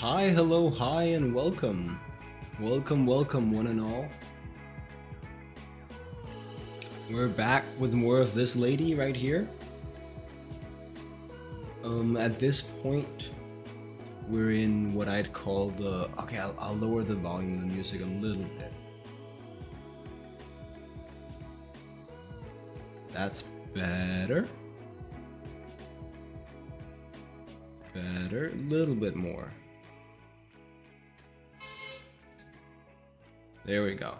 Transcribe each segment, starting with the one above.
Hi, hello, hi, and welcome. Welcome, one and all. We're back with more of this lady right here. At this point, we're in what I'd call the... Okay, I'll lower the volume of the music a little bit. That's better. Better, a little bit more. There we go.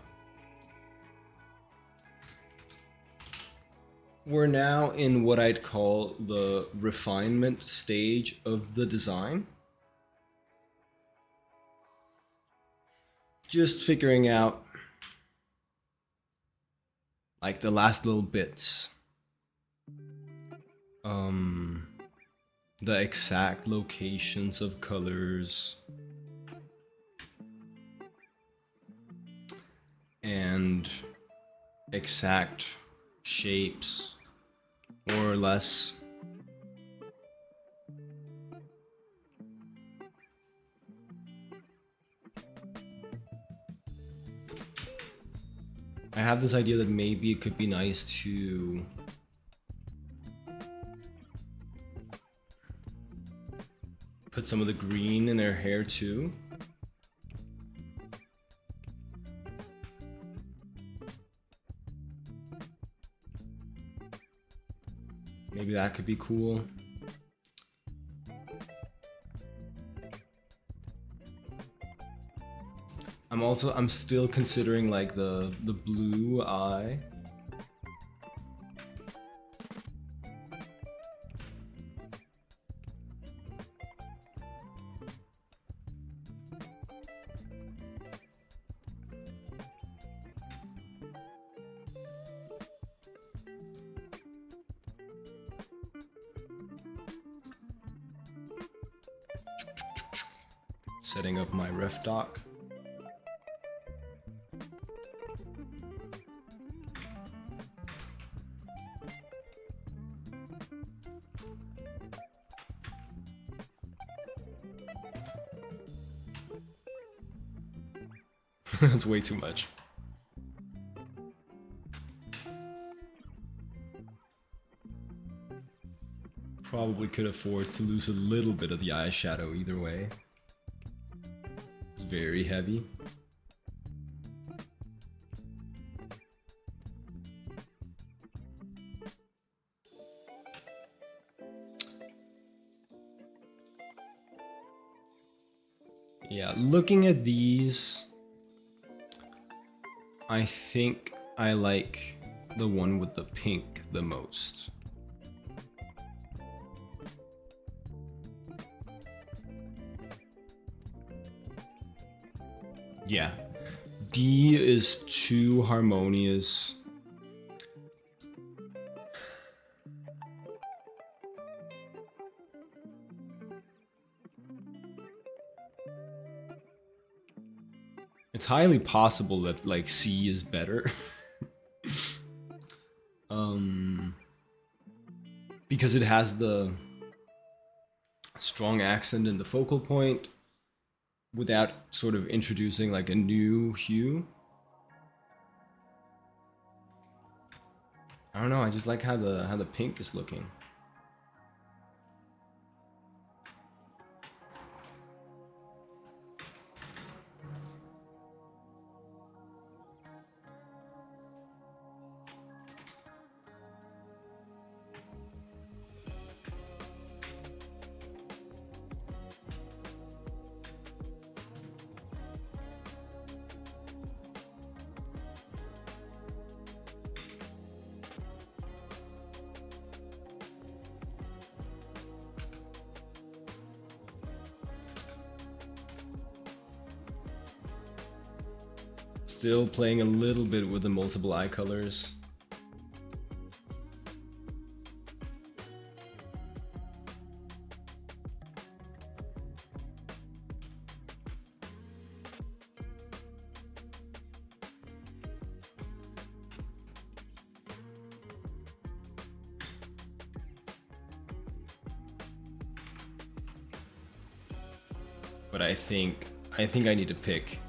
We're now in what I'd call the refinement stage of the design. Just figuring out like the last little bits. The exact locations of colors. And exact shapes, more or less. I have this idea that maybe it could be nice to put some of the green in their hair too. Maybe that could be cool. I'm still considering like the blue eye. Setting up my ref doc. That's way too much. Probably could afford to lose a little bit of the eyeshadow either way. It's very heavy. Yeah, looking at these, I think I like the one with the pink the most. Yeah, D is too harmonious. It's highly possible that like C is better. Because it has the strong accent in the focal point without sort of introducing like a new hue. I don't know, I just like how the pink is looking. Still playing a little bit with the multiple eye colors. But I think I need to pick.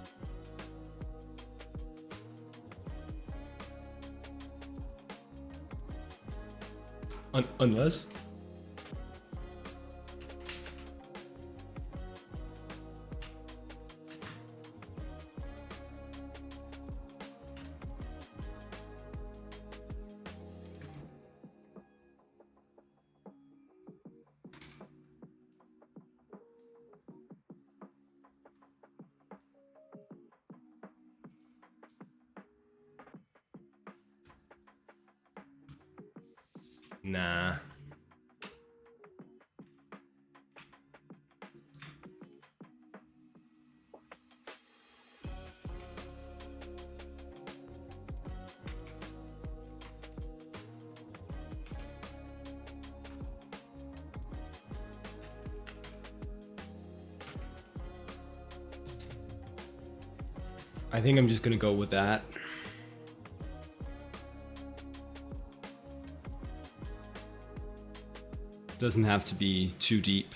Unless. Nah. I think I'm just gonna go with that. Doesn't have to be too deep.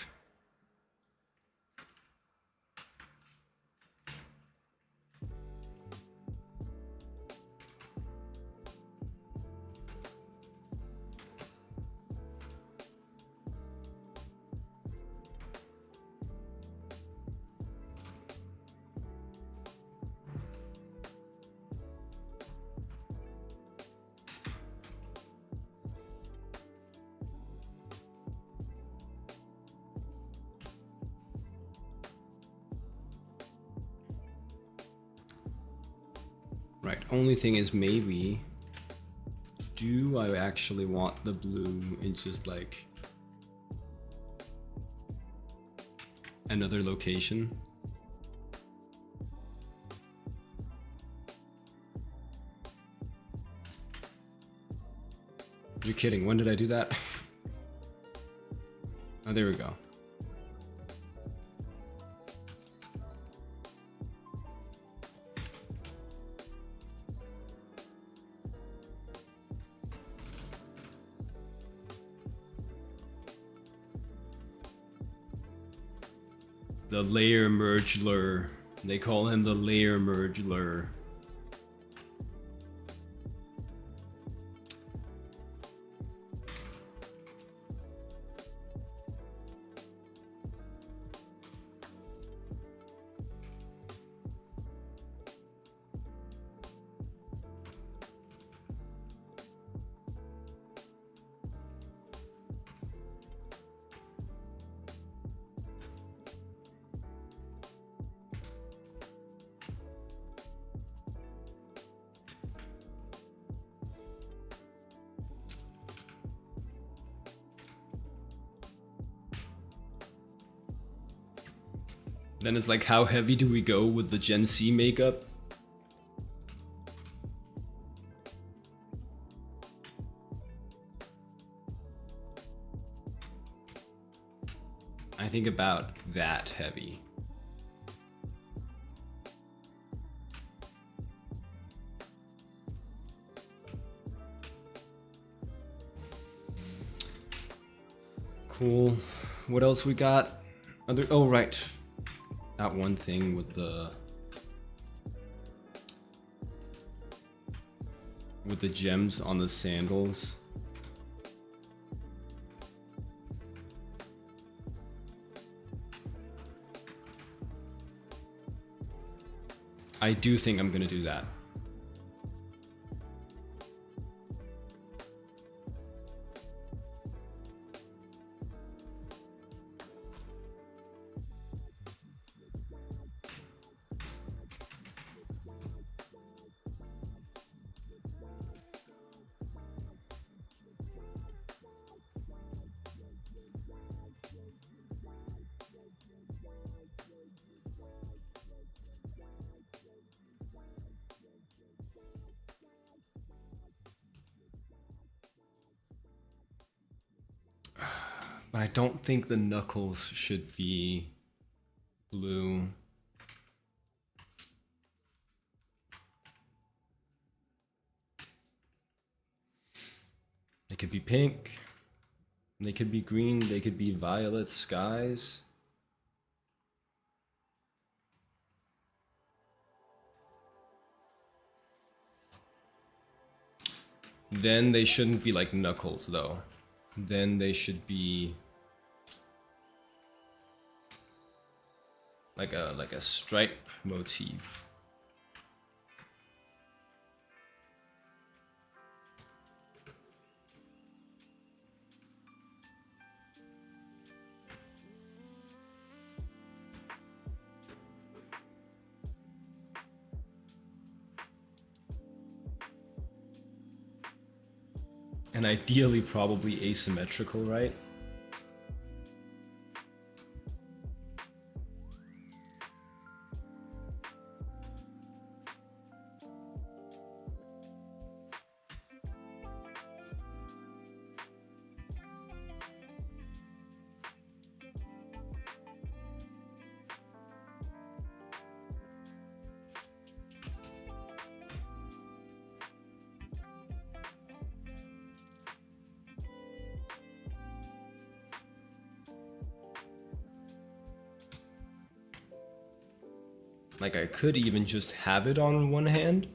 Right, only thing is maybe, do I actually want the blue in just like another location? You're kidding, when did I do that? Oh, there we go. The layer mergler. They call him the layer mergler. Then it's like, how heavy do we go with the Gen C makeup? I think about that heavy. Cool. What else we got? Oh, right. That one thing with the gems on the sandals. I do think I'm gonna do that. But I don't think the knuckles should be blue. They could be pink. They could be green. They could be violet skies. Then they shouldn't be like knuckles though. Then they should be like a stripe motif. And ideally probably asymmetrical, right? Like I could even just have it on one hand.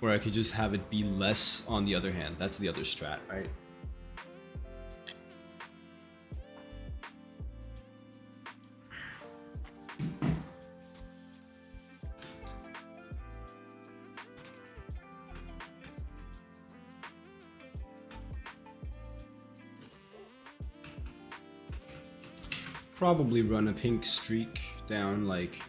Or I could just have it be less on the other hand. That's the other strat, right? Probably run a pink streak down like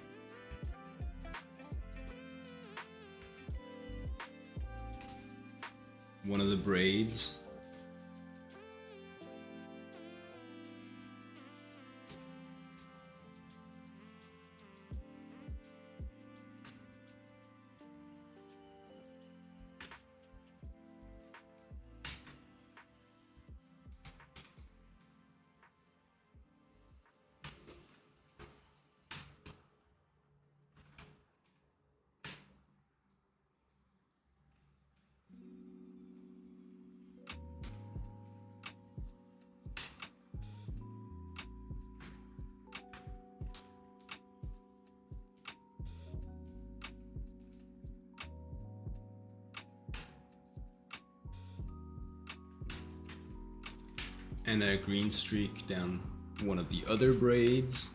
one of the braids. And a green streak down one of the other braids.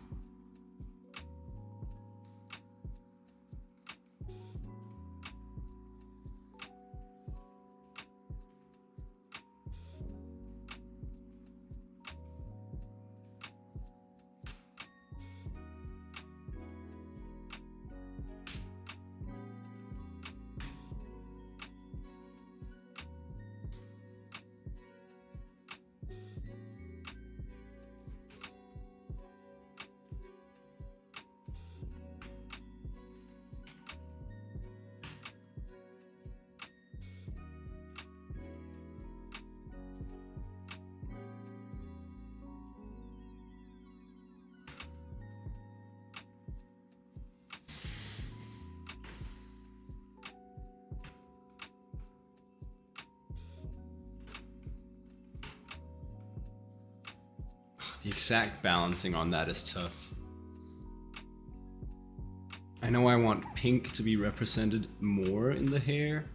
The exact balancing on that is tough. I know I want pink to be represented more in the hair.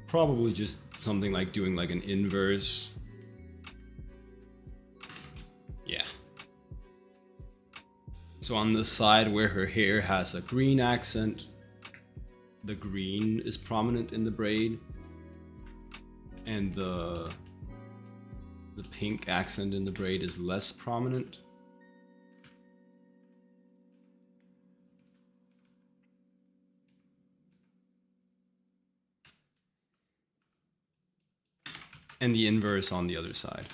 Probably just something like doing like an inverse. Yeah. So on the side where her hair has a green accent, the green is prominent in the braid, and the pink accent in the braid is less prominent. And the inverse on the other side.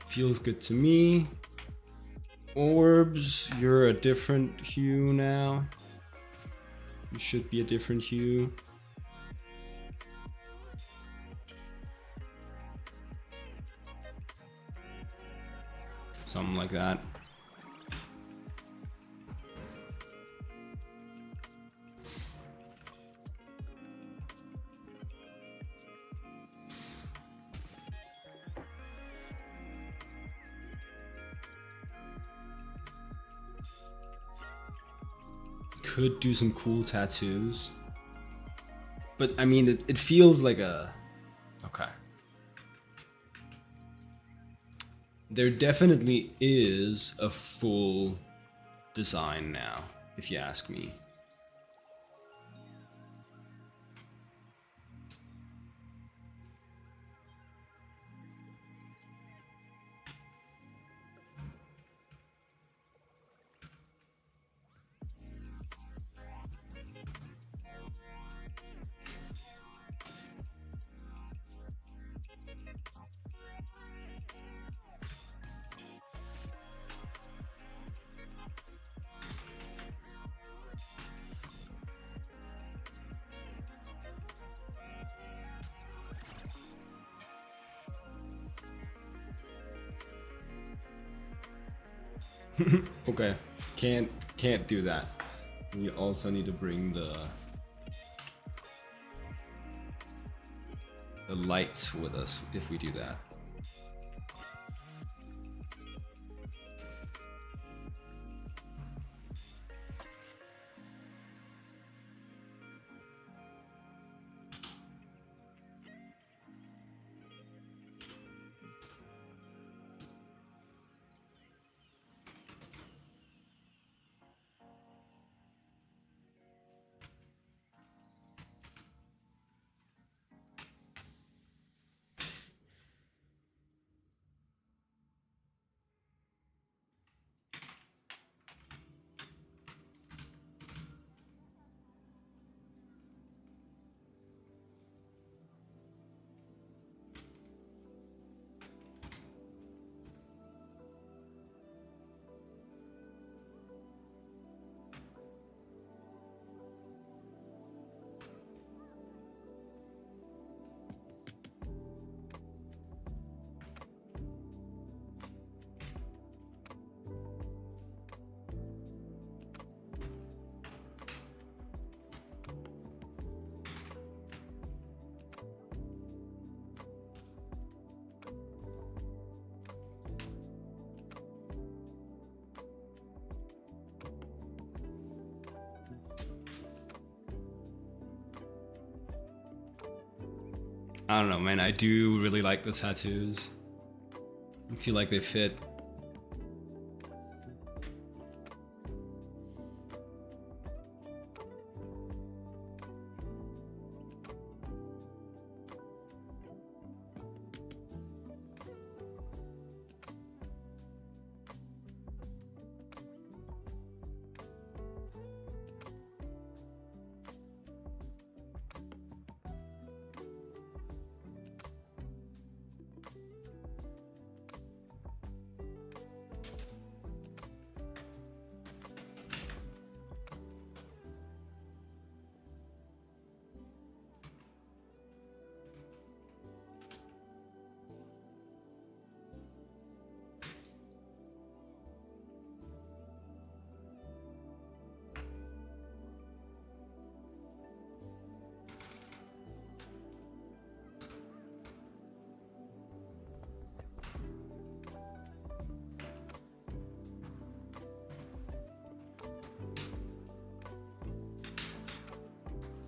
Feels good to me. Orbs, you're a different hue now. You should be a different hue. Something like that. Could do some cool tattoos. But I mean, it feels like a... Okay. There definitely is a full design now, if you ask me. Okay, can't do that. We also need to bring the lights with us if we do that. I don't know, man. I do really like the tattoos. I feel like they fit.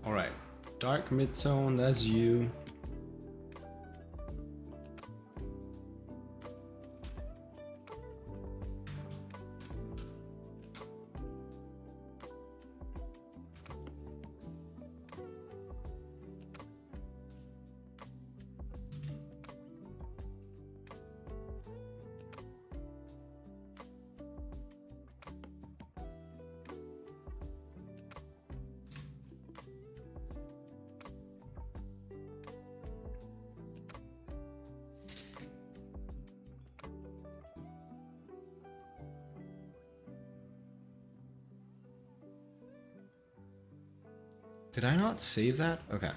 Alright, dark mid-tone, that's you. Did I not save that? Okay.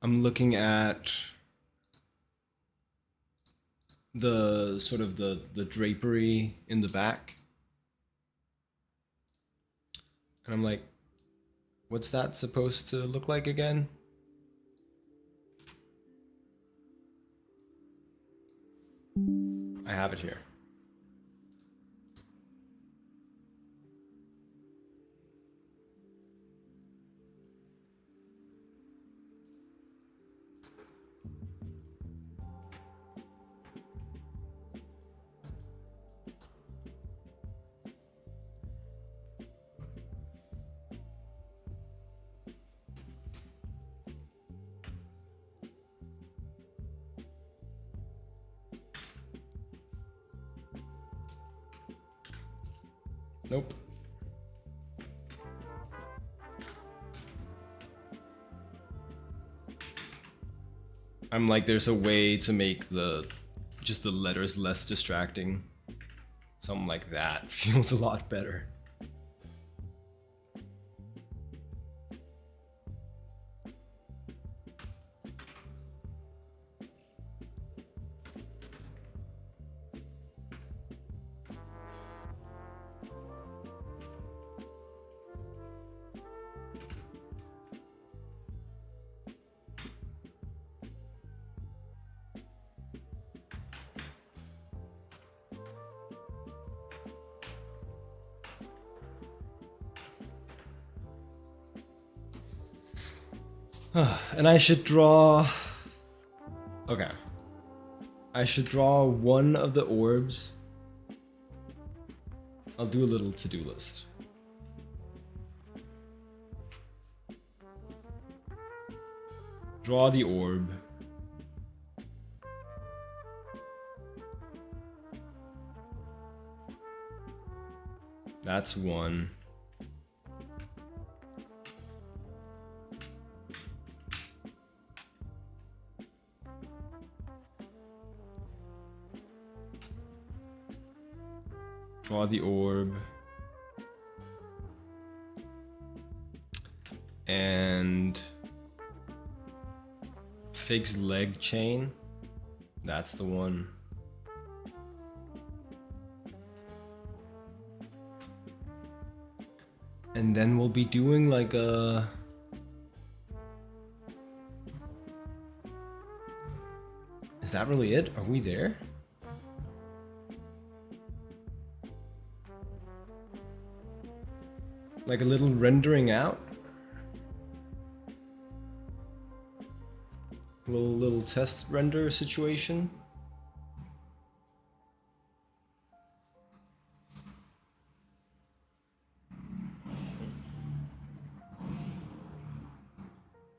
I'm looking at the sort of the drapery in the back. And I'm like, what's that supposed to look like again? I have it here. Nope. I'm like, there's a way to make just the letters less distracting. Something like that feels a lot better. And I should draw... Okay. I should draw one of the orbs. I'll do a little to-do list. Draw the orb. That's one. Draw the orb. And Fig's leg chain. That's the one. And then we'll be doing like a... Is that really it? Are we there? Like a little rendering out? Little test render situation?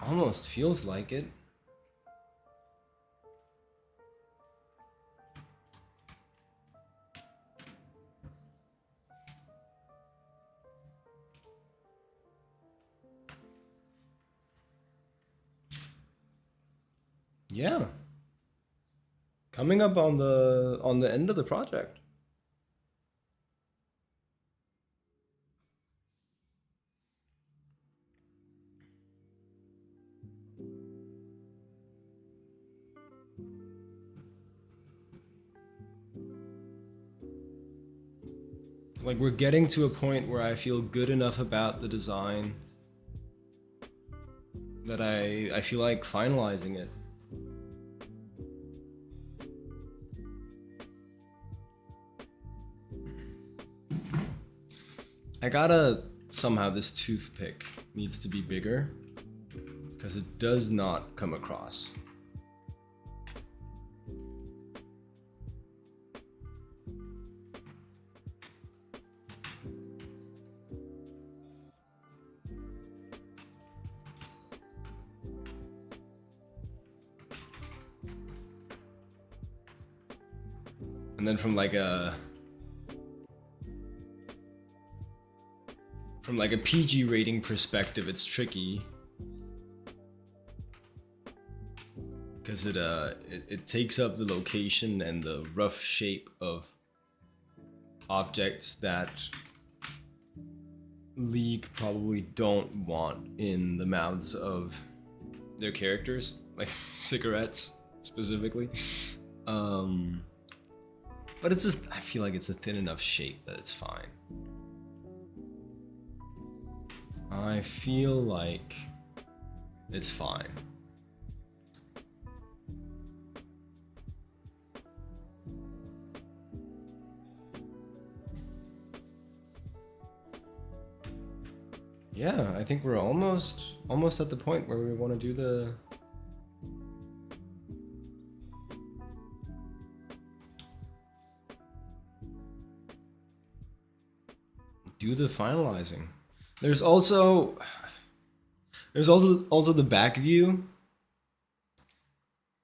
Almost feels like it. Yeah. Coming up on the end of the project. Like, we're getting to a point where I feel good enough about the design that I feel like finalizing it. I gotta... Somehow this toothpick needs to be bigger because it does not come across. And then from like a PG rating perspective, it's tricky because it takes up the location and the rough shape of objects that League probably don't want in the mouths of their characters, like cigarettes specifically. But it's just, I feel like it's a thin enough shape that it's fine. I feel like it's fine. Yeah, I think we're almost at the point where we want to do the finalizing. There's also the back view,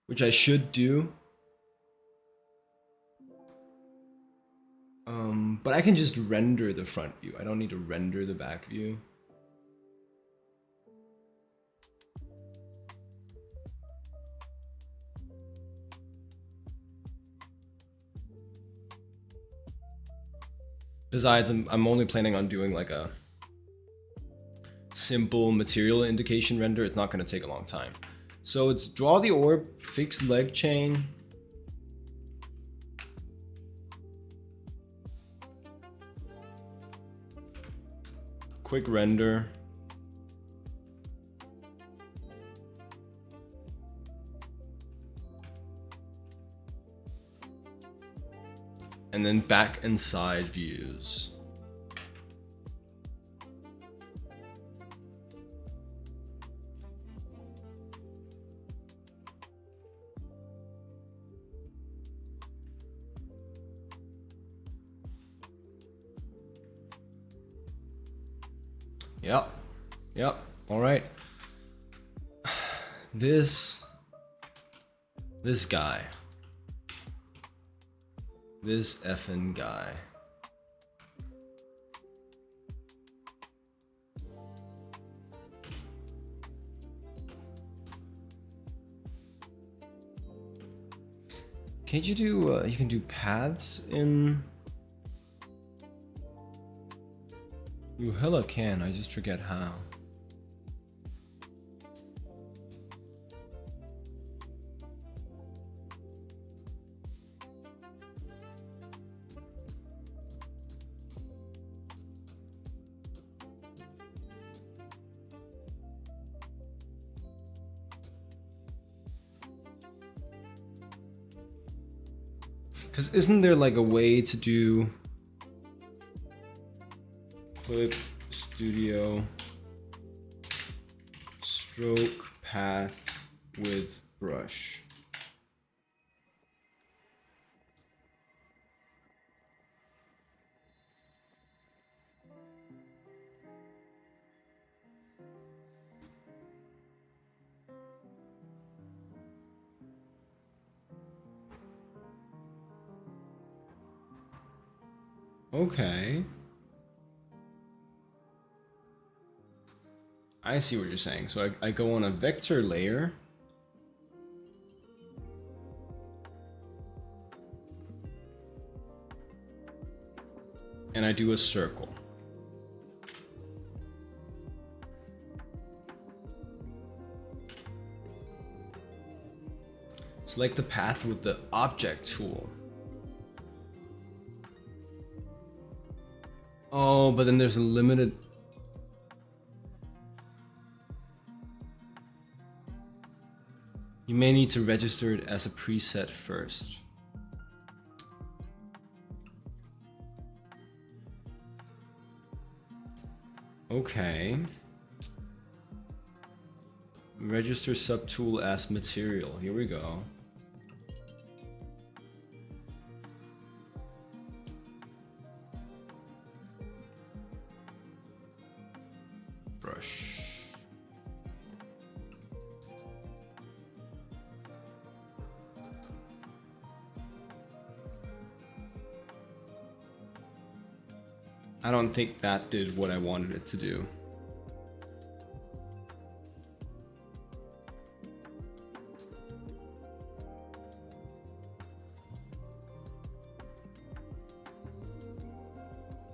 which I should do. But I can just render the front view. I don't need to render the back view. Besides, I'm only planning on doing like a simple material indication render. It's not going to take a long time. So it's draw the orb, fix leg chain. Quick render. And then back and side views. Yep. All right. This guy. This effing guy. Can't you do, you can do paths in... You hella can, I just forget how. Because isn't there like a way to do clip, studio, stroke, path with brush? Okay. I see what you're saying. So I go on a vector layer. And I do a circle. Select the path with the object tool. Oh, but then there's a limited... You may need to register it as a preset first. Okay. Register subtool as material. Here we go. Brush. I don't think that did what I wanted it to do.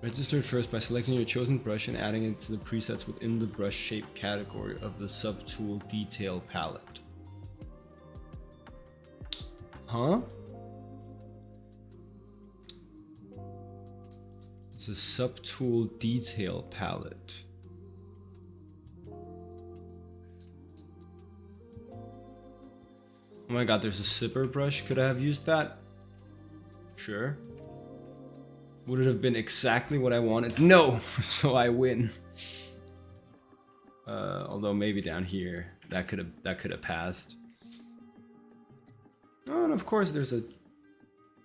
Register it first by selecting your chosen brush and adding it to the presets within the brush shape category of the subtool detail palette. Huh? It's a subtool detail palette. Oh my god, there's a sipper brush. Could I have used that? Sure. Would it have been exactly what I wanted? No! So I win. Although maybe down here that could have passed. Oh, and of course there's a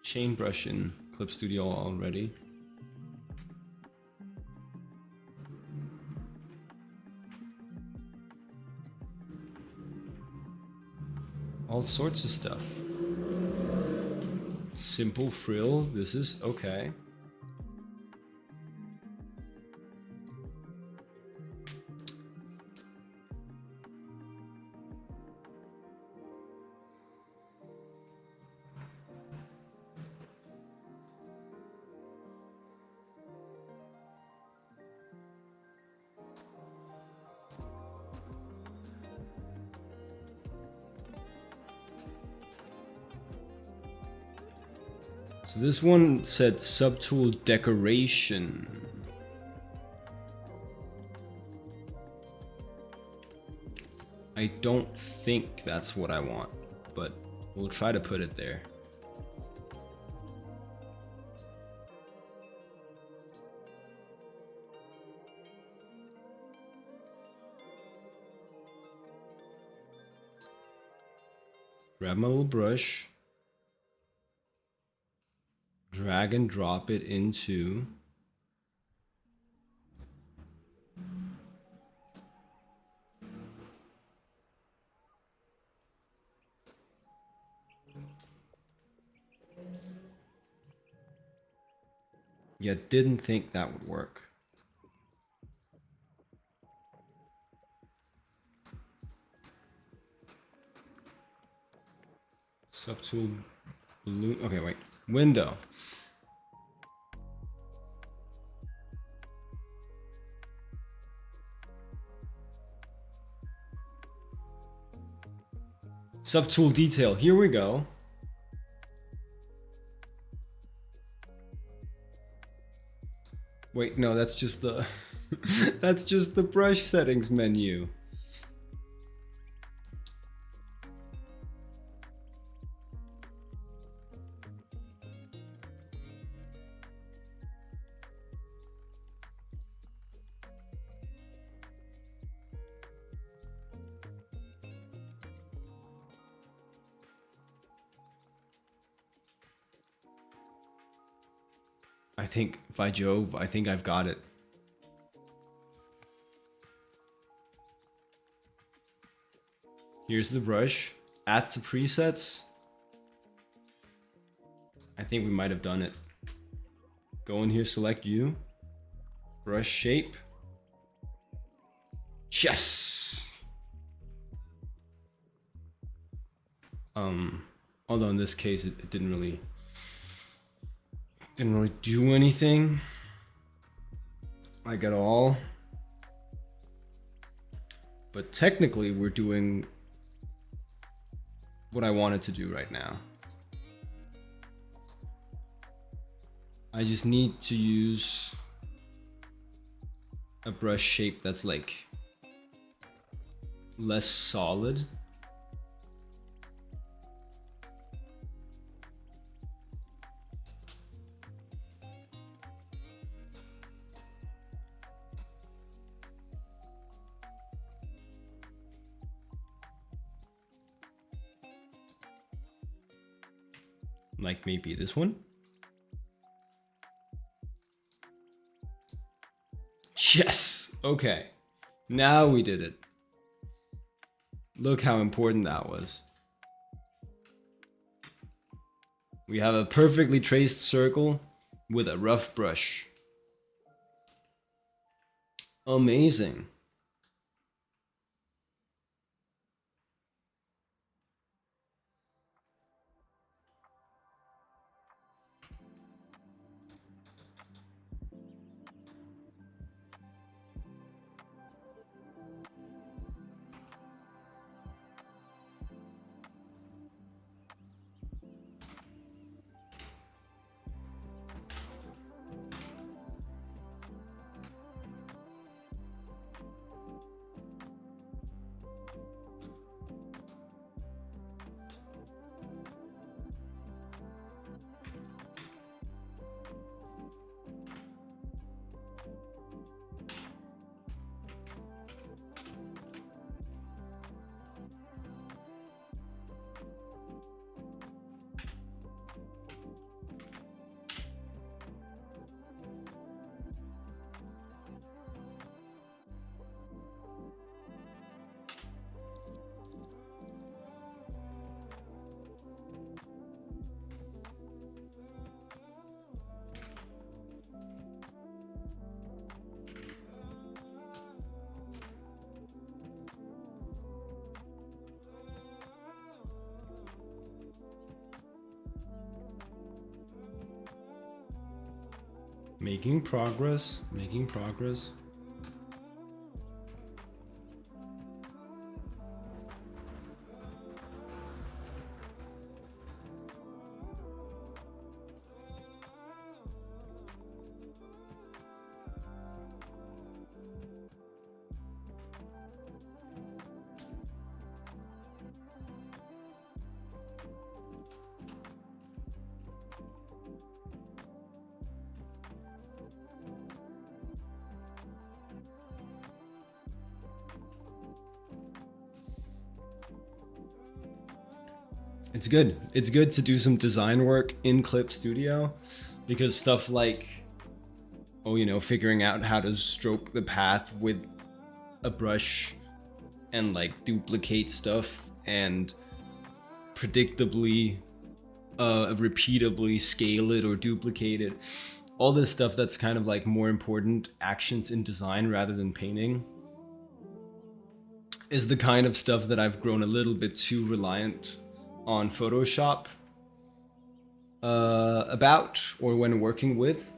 chain brush in Clip Studio already. All sorts of stuff. Simple frill, this is okay. So this one said subtool decoration. I don't think that's what I want, but we'll try to put it there. Grab my little brush. Drag and drop it into yeah, didn't think that would work. Subtool blue. Okay, wait. Window. Subtool detail. Here we go. Wait, no, that's just the that's just the brush settings menu. I think, by Jove, I think I've got it. Here's the brush. Add to presets. I think we might have done it. Go in here, select you. Brush shape. Yes! Although in this case it didn't really do anything like at all, but technically we're doing what I wanted to do right now. I just need to use a brush shape that's like less solid. Like maybe this one. Yes! Okay. Now we did it. Look how important that was. We have a perfectly traced circle with a rough brush. Amazing. Making progress, making progress. It's good. It's good to do some design work in Clip Studio because stuff like, oh, you know, figuring out how to stroke the path with a brush and like duplicate stuff and predictably, repeatably scale it or duplicate it. All this stuff that's kind of like more important actions in design rather than painting is the kind of stuff that I've grown a little bit too reliant on Photoshop about, or when working with.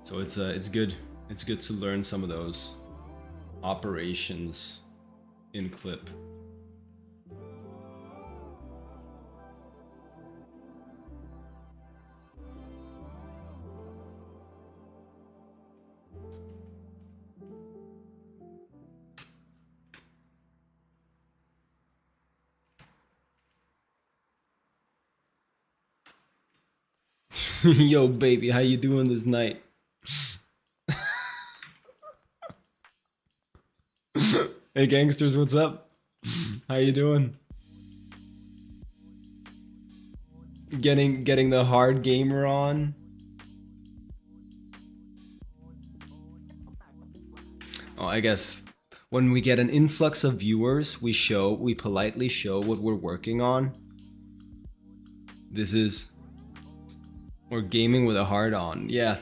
So it's good. It's good to learn some of those operations in Clip. Yo, baby, how you doing this night? Hey, gangsters, what's up? How you doing? Getting the hard gamer on? Oh, I guess when we get an influx of viewers, we politely show what we're working on. This is, or gaming with a hard on. Yeah,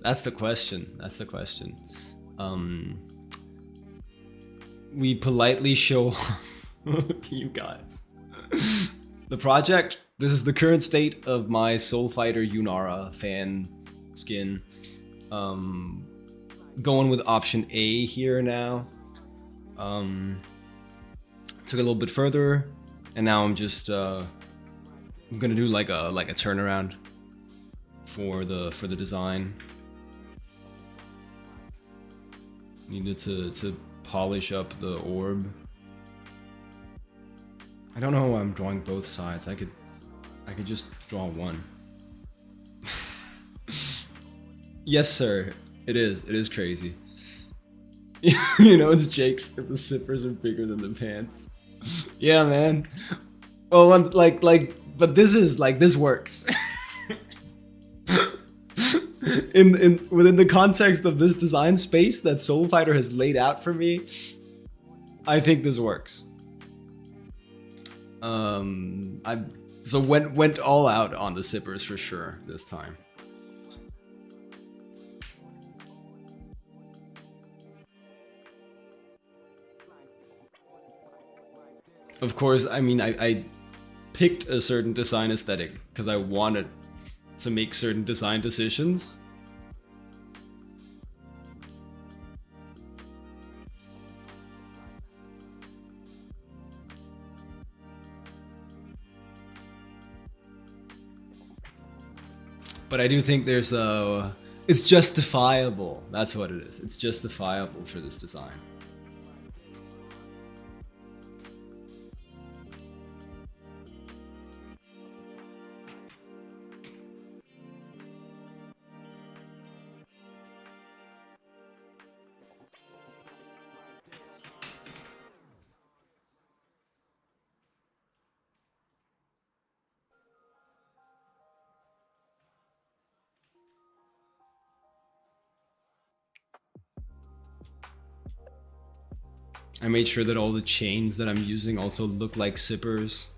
that's the question. That's the question. We politely show you guys. The project, this is the current state of my Soul Fighter Yunara fan skin. Going with option A here now. Took a little bit further, and now I'm just I'm gonna do like a turnaround for the design. Needed to polish up the orb. I don't know why I'm drawing both sides. I could just draw one. Yes, sir. It is crazy. You know, it's Jake's if the zippers are bigger than the pants. Yeah, man. Well, once but this works. Within the context of this design space that Soul Fighter has laid out for me, I think this works. So went all out on the zippers for sure this time. Of course, I mean, I picked a certain design aesthetic because I wanted to make certain design decisions. But I do think there's it's justifiable. That's what it is. It's justifiable for this design. I made sure that all the chains that I'm using also look like zippers.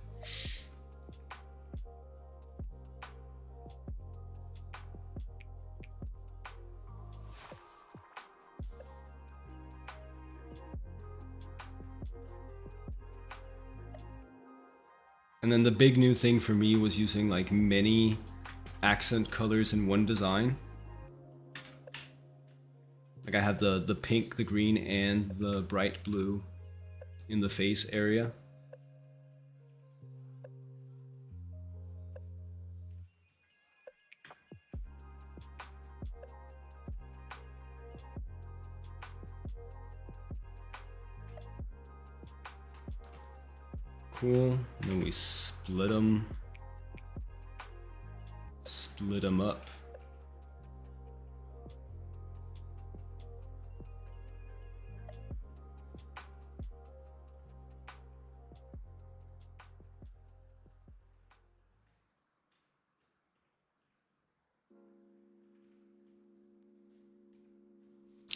And then the big new thing for me was using like many accent colors in one design. Like I have the pink, the green, and the bright blue in the face area. Cool. And then we split them up.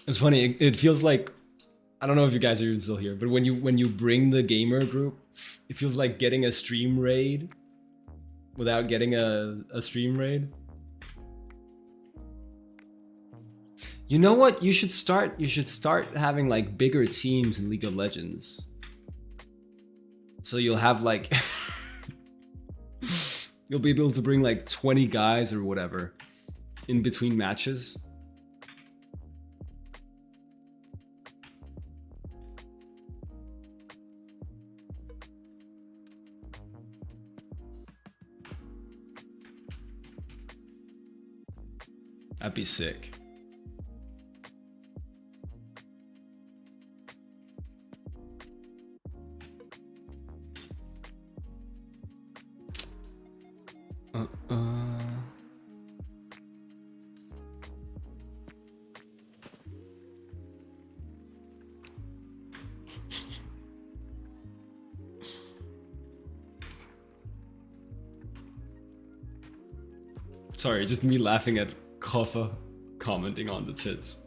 It's funny. It feels like, I don't know if you guys are even still here, but when you bring the gamer group, it feels like getting a stream raid without getting a stream raid. You know what? You should start having like bigger teams in League of Legends. So you'll have like you'll be able to bring like 20 guys or whatever in between matches. That'd be sick. Sorry, just me laughing at Koffa commenting on the tits.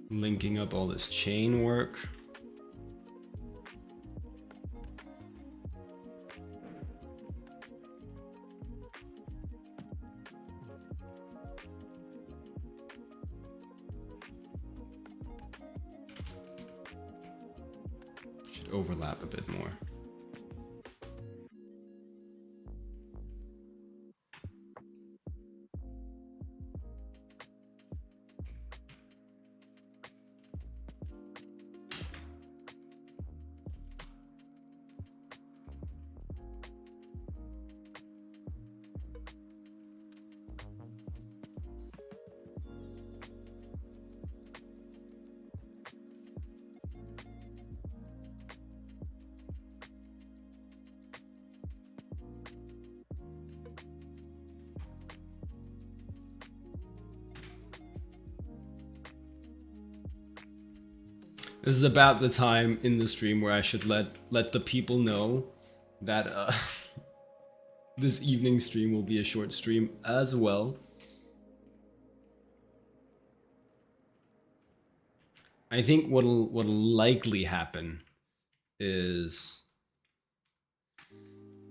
Linking up all this chain work. Should overlap a bit more. This is about the time in the stream where I should let the people know that this evening stream will be a short stream as well. I think what'll likely happen is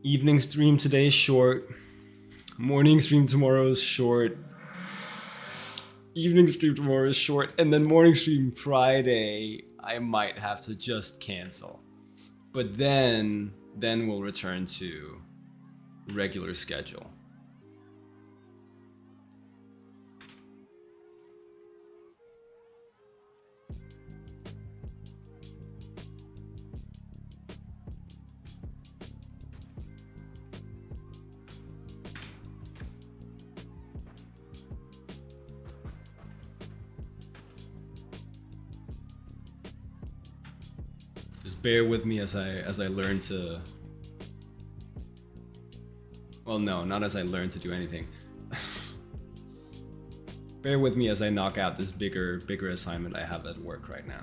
evening stream today is short, morning stream tomorrow is short, evening stream tomorrow is short, and then morning stream Friday I might have to just cancel. But then we'll return to regular schedule. Bear with me as I learn to, well, no, not as I learn to do anything. Bear with me as I knock out this bigger assignment I have at work right now.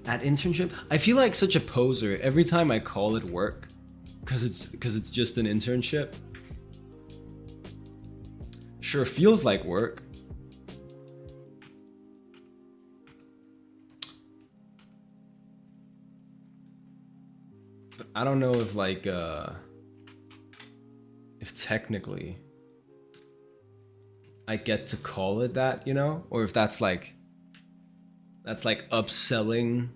At internship, I feel like such a poser every time I call it work, because it's just an internship. Sure feels like work. But I don't know if like if technically I get to call it that, you know? Or if that's like upselling.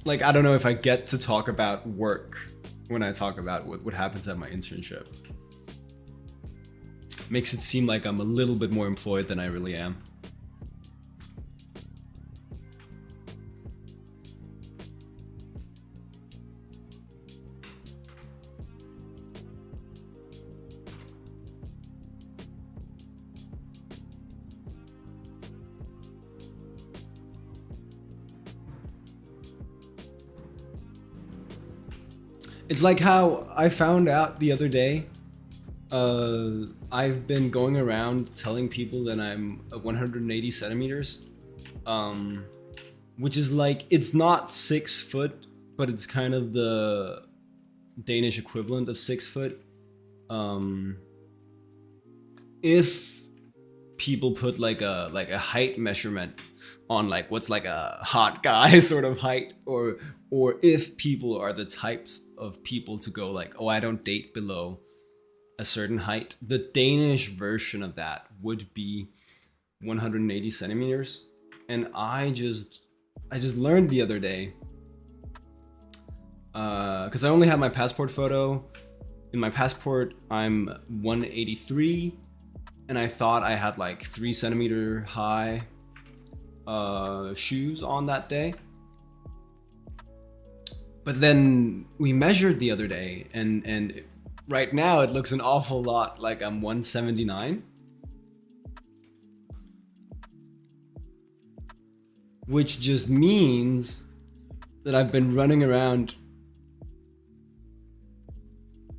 Like, I don't know if I get to talk about work when I talk about what happens at my internship. Makes it seem like I'm a little bit more employed than I really am. It's like how I found out the other day. I've been going around telling people that I'm 180 centimeters, which is like, it's not 6 foot, but it's kind of the Danish equivalent of 6 foot. If people put like a height measurement on like what's like a hot guy sort of height, or if people are the types of people to go like, oh, I don't date below a certain height, the Danish version of that would be 180 centimeters. And I just learned the other day, because I only have my passport photo. In my passport, I'm 183, and I thought I had like 3 centimeter high shoes on that day. But then we measured the other day, and right now it looks an awful lot like I'm 179. Which just means that I've been running around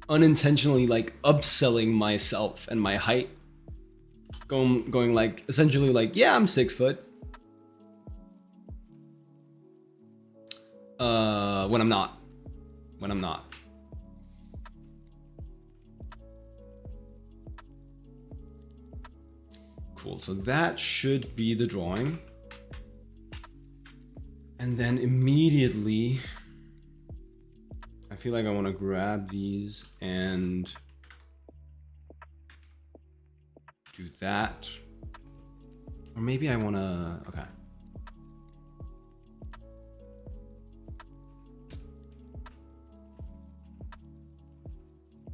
unintentionally like upselling myself and my height. Going like, essentially like, yeah, I'm 6 foot. When I'm not. Cool, so that should be the drawing. And then immediately, I feel like I want to grab these and do that. Or maybe I want to, okay.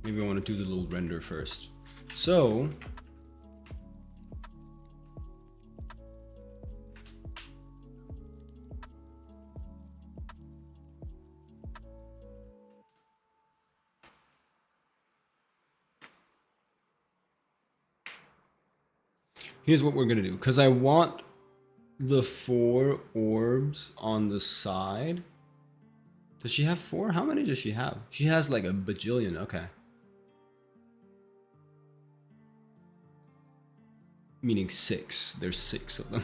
Maybe I want to do the little render first. So, here's what we're gonna do, because I want the 4 orbs on the side. Does she have 4? How many does she have? She has like a bajillion. Okay. Meaning 6. There's 6 of them.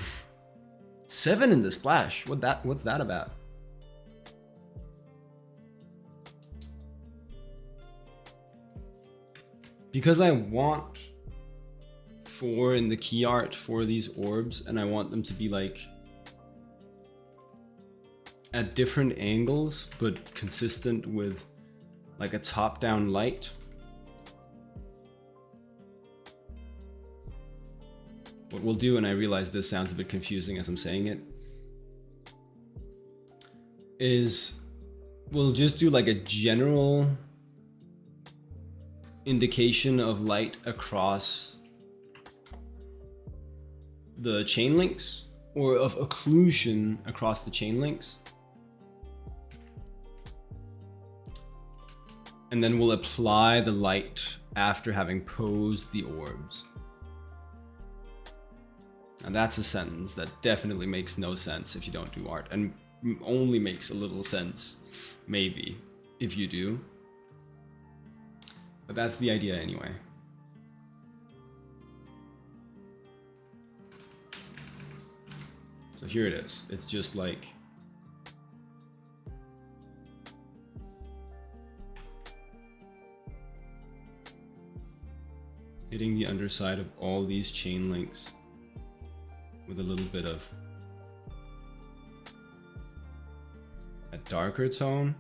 7 in the splash. What's that about? Because I want 4 in the key art for these orbs, and I want them to be like at different angles, but consistent with like a top-down light. What we'll do, and I realize this sounds a bit confusing as I'm saying it, is we'll just do like a general indication of light across the chain links, or of occlusion across the chain links. And then we'll apply the light after having posed the orbs. And that's a sentence that definitely makes no sense if you don't do art, and only makes a little sense, maybe, if you do. But that's the idea anyway. So here it is. It's just like hitting the underside of all these chain links with a little bit of a darker tone.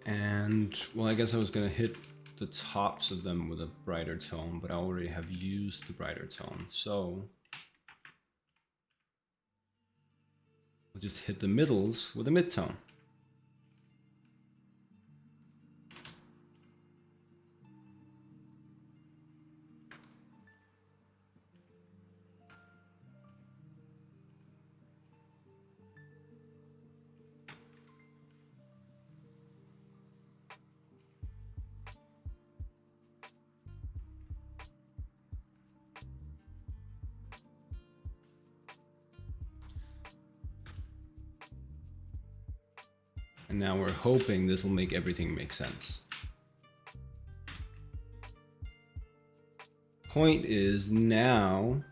And, well, I guess I was going to hit the tops of them with a brighter tone, but I already have used the brighter tone. So I'll just hit the middles with a mid-tone. And now we're hoping this will make everything make sense. Point is now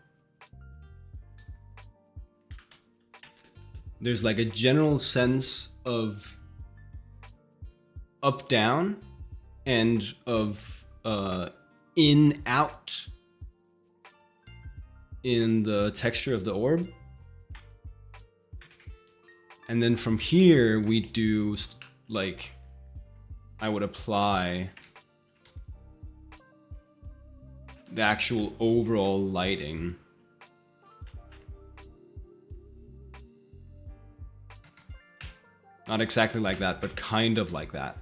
there's like a general sense of up down and of in out in the texture of the orb. And then from here, we do, like, I would apply the actual overall lighting. Not exactly like that, but kind of like that.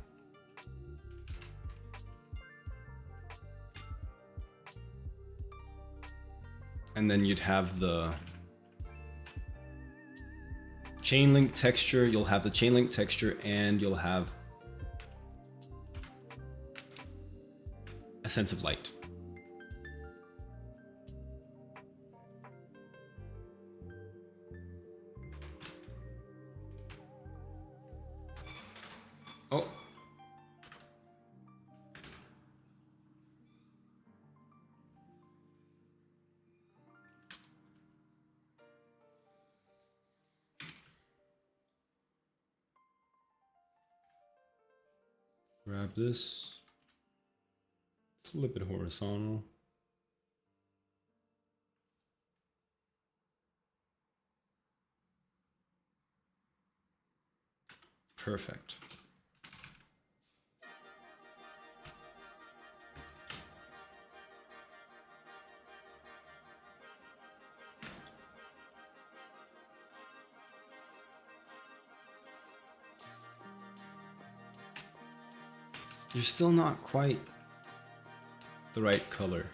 And then you'd have the chain link texture, you'll have the chain link texture, and you'll have a sense of light. Oh. Grab this, flip it horizontal. Perfect. You're still not quite the right color.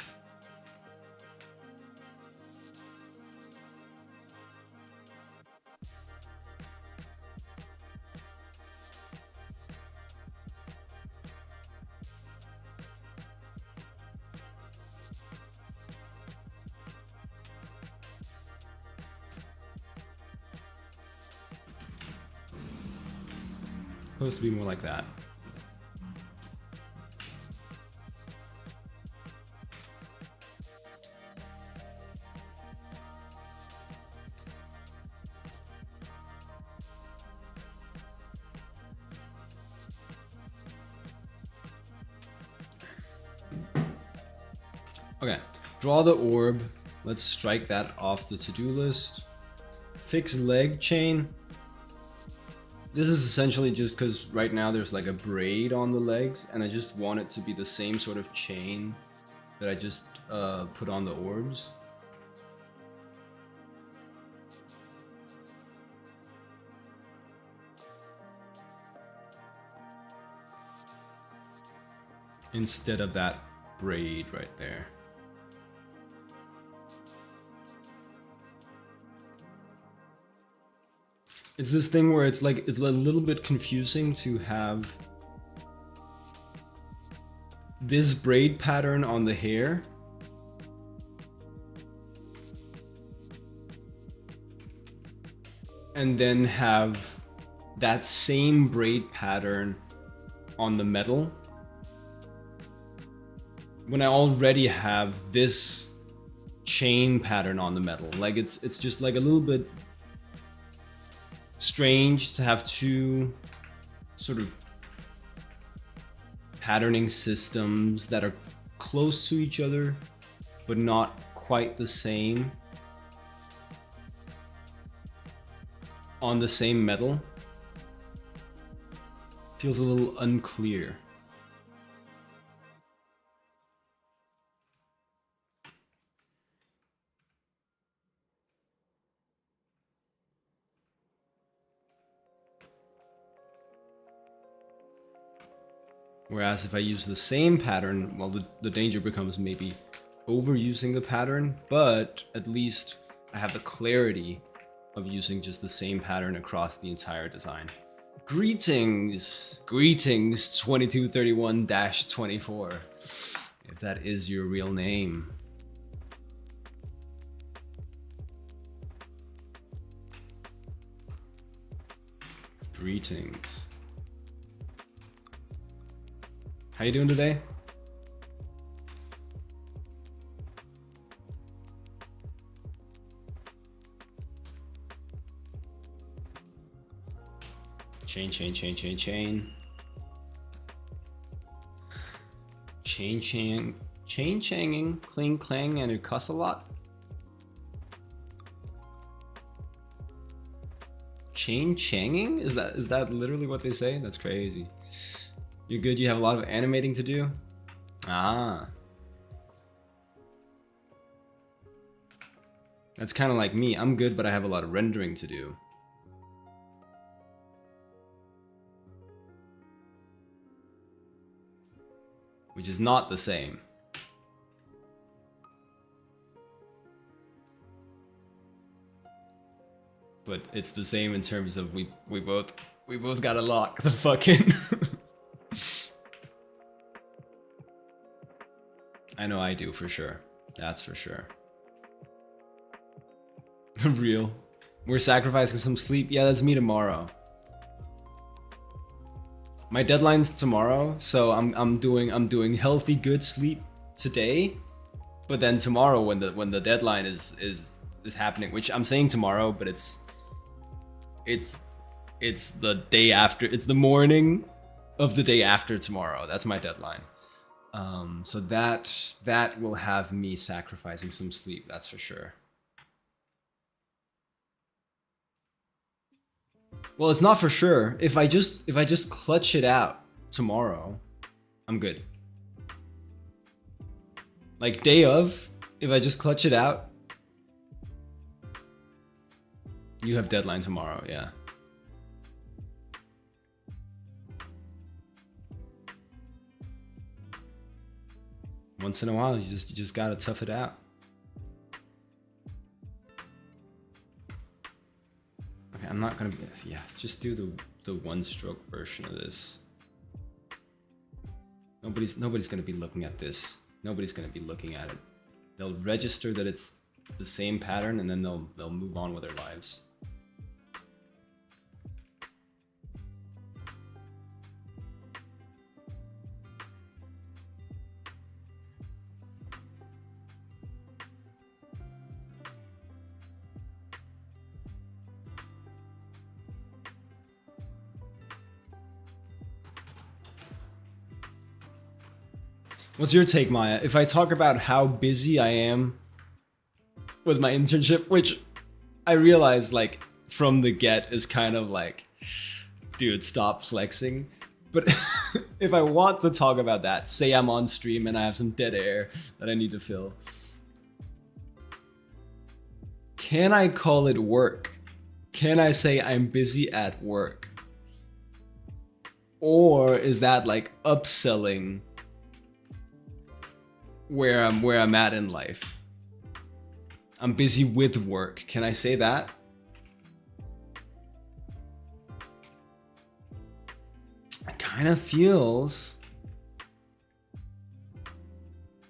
Supposed to be more like that. Okay, draw the orb. Let's strike that off the to-do list. Fix leg chain. This is essentially just because right now there's like a braid on the legs, and I just want it to be the same sort of chain that I just put on the orbs. Instead of that braid right there. It's this thing where it's like, it's a little bit confusing to have this braid pattern on the hair and then have that same braid pattern on the metal when I already have this chain pattern on the metal. Like it's just like a little bit strange to have two sort of patterning systems that are close to each other but not quite the same on the same metal. Feels a little unclear. Whereas if I use the same pattern, well, the danger becomes maybe overusing the pattern, but at least I have the clarity of using just the same pattern across the entire design. Greetings 2231-24, if that is your real name. Greetings. How you doing today? Chain. Chain-changing, cling clang, and it cuss a lot. Chain-changing? Is that literally what they say? That's crazy. You're good, you have a lot of animating to do? Ah. That's kind of like me. I'm good, but I have a lot of rendering to do. Which is not the same. But it's the same in terms of we both gotta lock the fucking. I know I do for sure. That's for sure. Real. We're sacrificing some sleep. Yeah, that's me tomorrow. My deadline's tomorrow, so I'm doing healthy good sleep today, but then tomorrow when the deadline is happening, which I'm saying tomorrow, but it's the day after. It's the morning of the day after tomorrow. That's my deadline. So that will have me sacrificing some sleep. That's for sure. Well, it's not for sure. If I just clutch it out tomorrow, I'm good. Like day of, if I just clutch it out, you have deadline tomorrow, yeah. Once in a while, you just gotta tough it out. Okay, I'm not gonna. Yeah, just do the one-stroke version of this. Nobody's gonna be looking at this. Nobody's gonna be looking at it. They'll register that it's the same pattern, and then they'll move on with their lives. What's your take, Maya? If I talk about how busy I am with my internship, which I realize like from the get is kind of like, dude, stop flexing. But if I want to talk about that, say I'm on stream and I have some dead air that I need to fill, can I call it work? Can I say I'm busy at work? Or is that like upselling where I'm at in life? I'm busy with work. Can I say that? kind of feels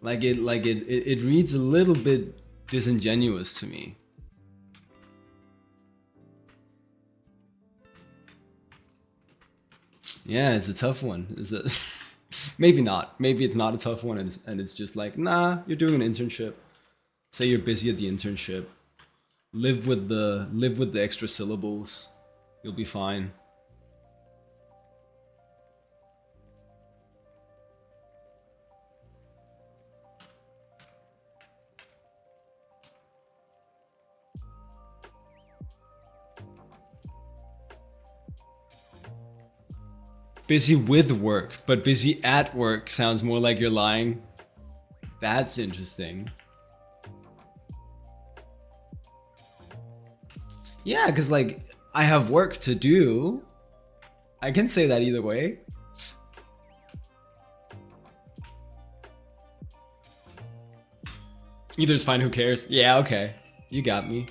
like it reads a little bit disingenuous to me. Yeah, it's a tough one. Is it? Maybe not. Maybe it's not a tough one, and it's just like, nah, you're doing an internship. Say you're busy at the internship. Live with the extra syllables. You'll be fine. Busy with work, but busy at work sounds more like you're lying. That's interesting. Yeah, because like, I have work to do. I can say that either way. Either's fine, who cares? Yeah, okay. You got me.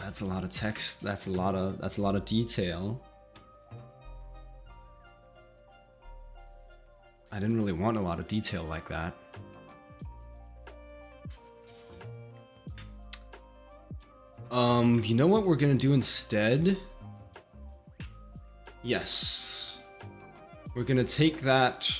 That's a lot of text. That's a lot of detail. I didn't really want a lot of detail like that. You know what we're gonna do instead? Yes. We're gonna take that.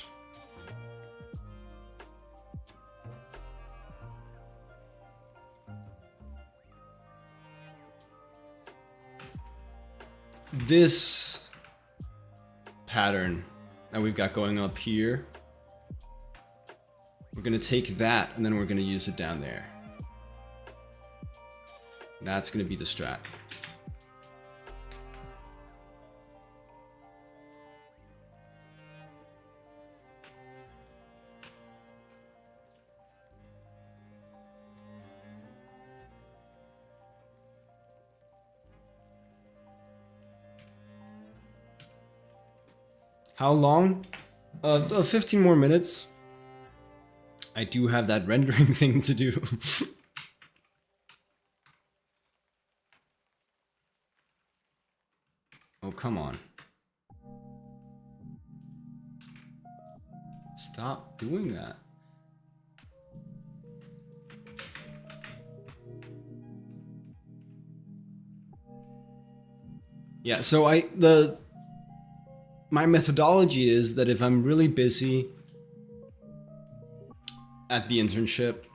This pattern that we've got going up here, we're gonna take that and then we're gonna use it down there. That's gonna be the strat. How long? 15 more minutes. I do have that rendering thing to do. Oh, come on. Stop doing that. Yeah, so my methodology is that if I'm really busy at the internship,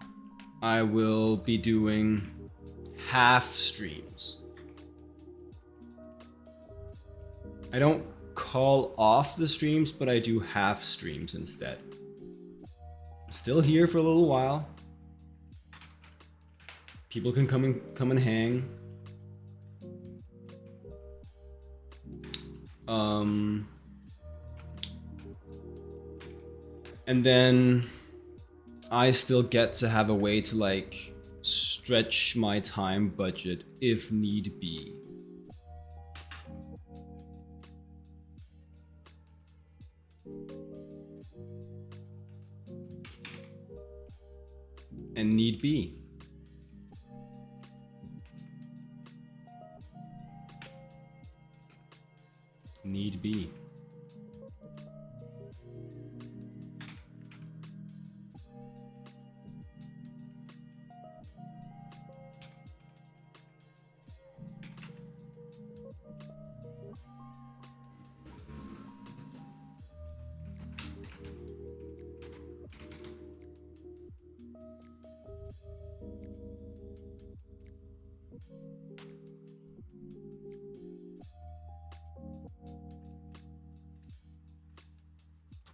I will be doing half streams. I don't call off the streams, but I do half streams instead. I'm still here for a little while. People can come and hang. And then I still get to have a way to like stretch my time budget if need be. And need be. Need be.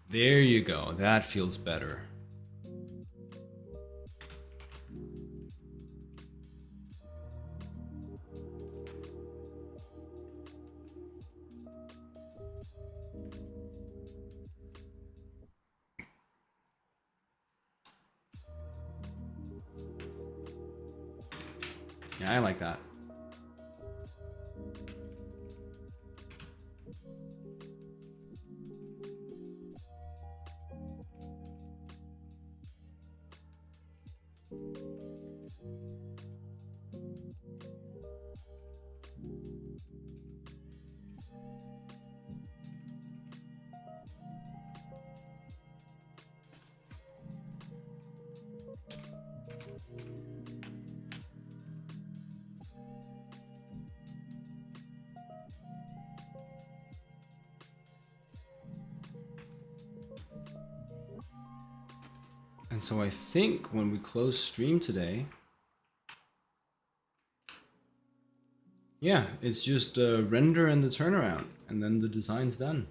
There you go. That feels better. Yeah, I like that. And so I think when we close stream today, yeah, it's just render and the turnaround, and then the design's done.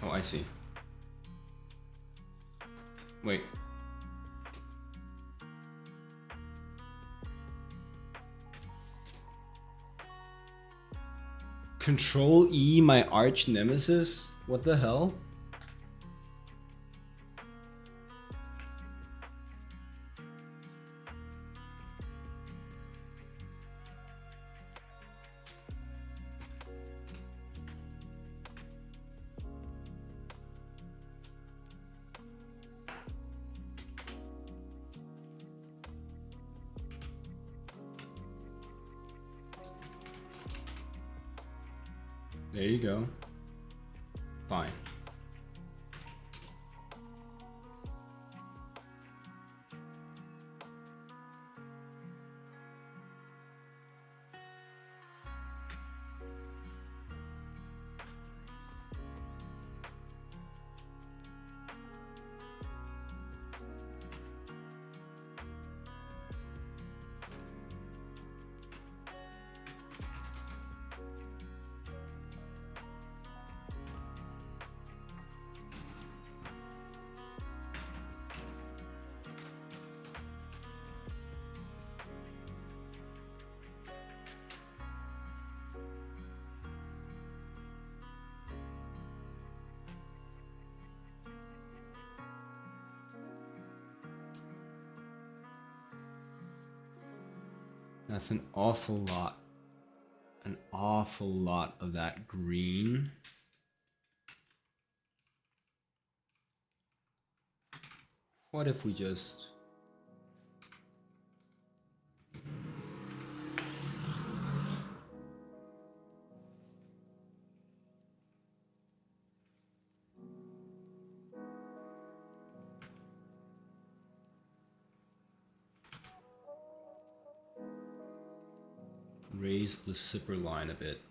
Oh, I see. Wait. Control E, my arch nemesis? What the hell? There you go. Fine. That's an awful lot. An awful lot of that green. What if we just... raise the zipper line a bit.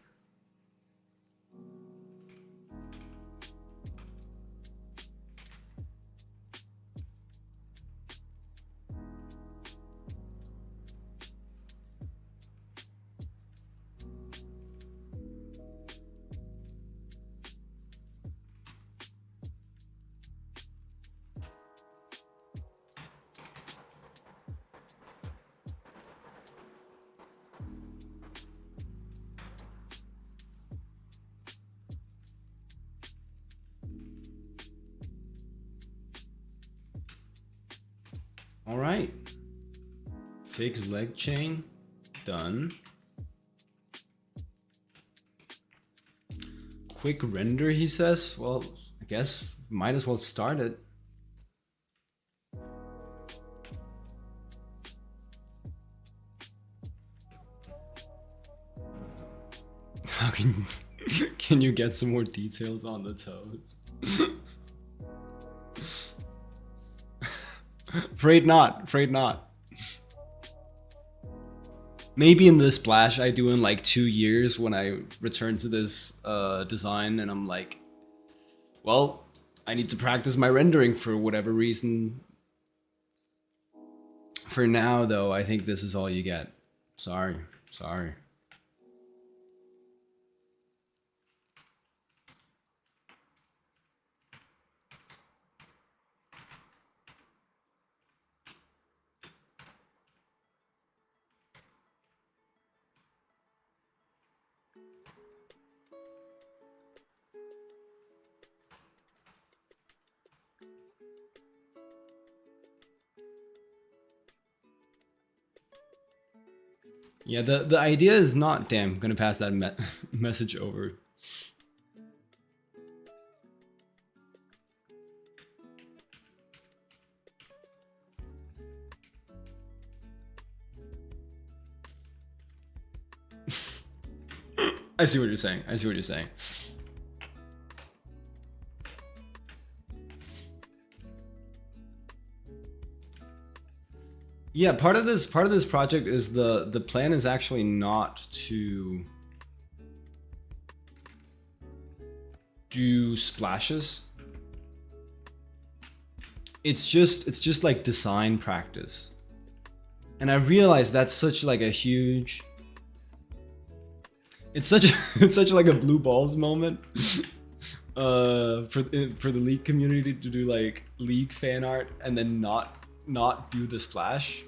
All right. Fix leg chain. Done. Quick render, he says. Well, I guess might as well start it. How can you get some more details on the toes? Afraid not, afraid not. Maybe in the splash I do in like 2 years when I return to this design and I'm like, well, I need to practice my rendering for whatever reason. For now though, I think this is all you get. Sorry. Yeah, the idea is not, damn, I'm gonna pass that message over. I see what you're saying. I see what you're saying. Yeah, part of this project is the plan is actually not to do splashes. It's just like design practice. And I realize that's such like a huge, it's such like a blue balls moment for the League community to do like League fan art and then not do the splash.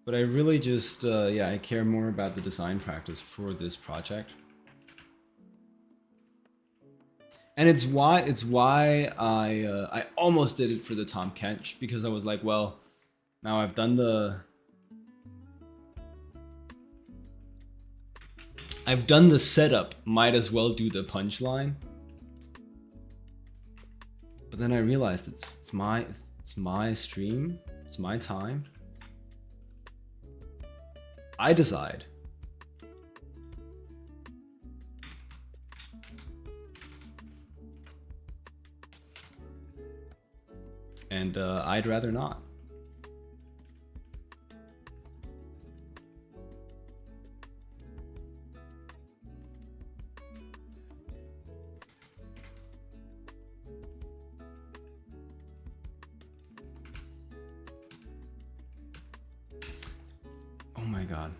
But I really just yeah, I care more about the design practice for this project. And it's why I almost did it for the Tom Kench, because I was like, well, now I've done the setup, might as well do the punchline. But then I realized it's my stream, it's my time. I decide. And I'd rather not. Oh my god.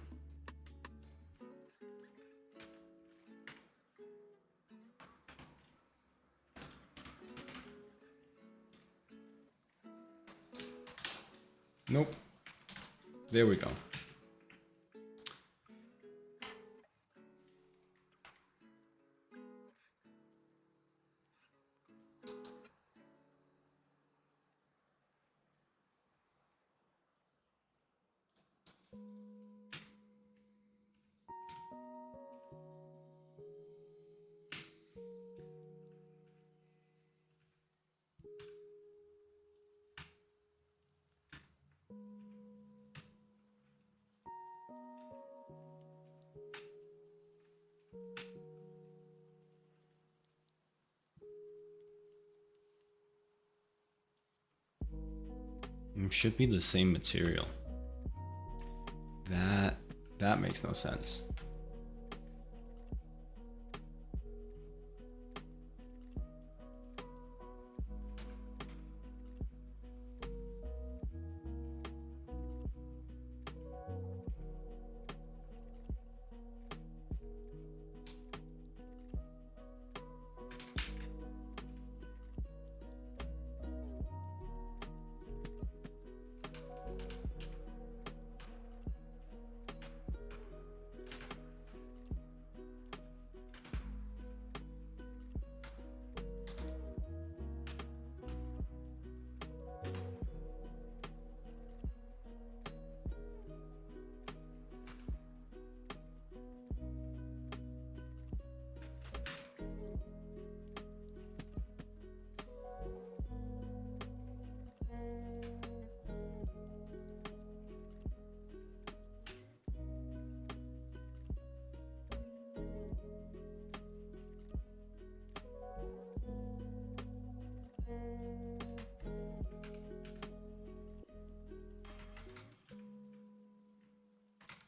Nope. There we go. Should be the same material. That makes no sense.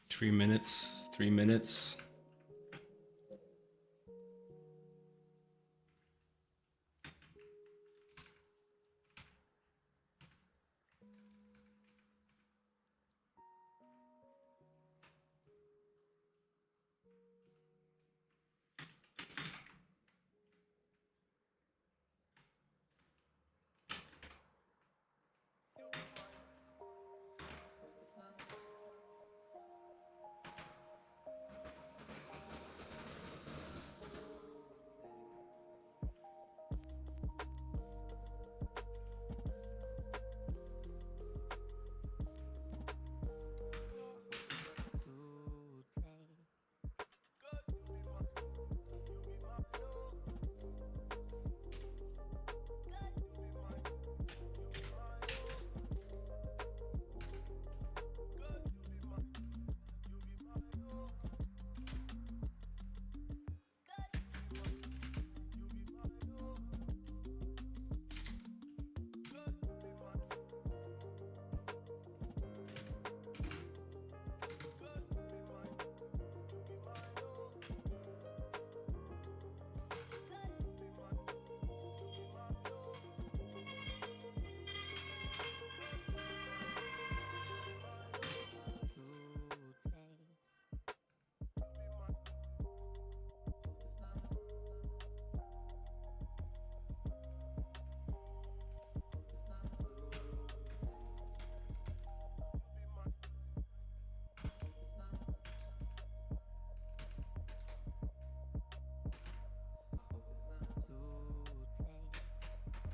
Three minutes.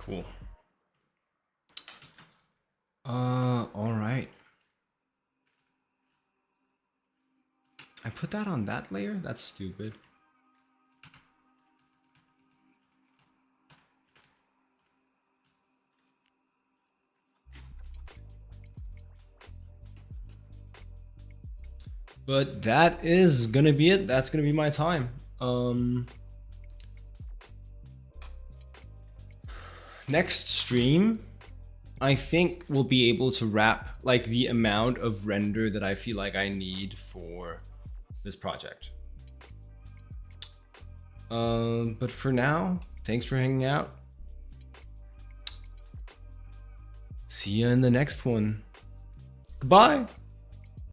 Cool. All right. I put that on that layer? That's stupid. But that is gonna be it. That's gonna be my time. Next stream, I think we'll be able to wrap like the amount of render that I feel like I need for this project. But for now, thanks for hanging out. See you in the next one. Goodbye.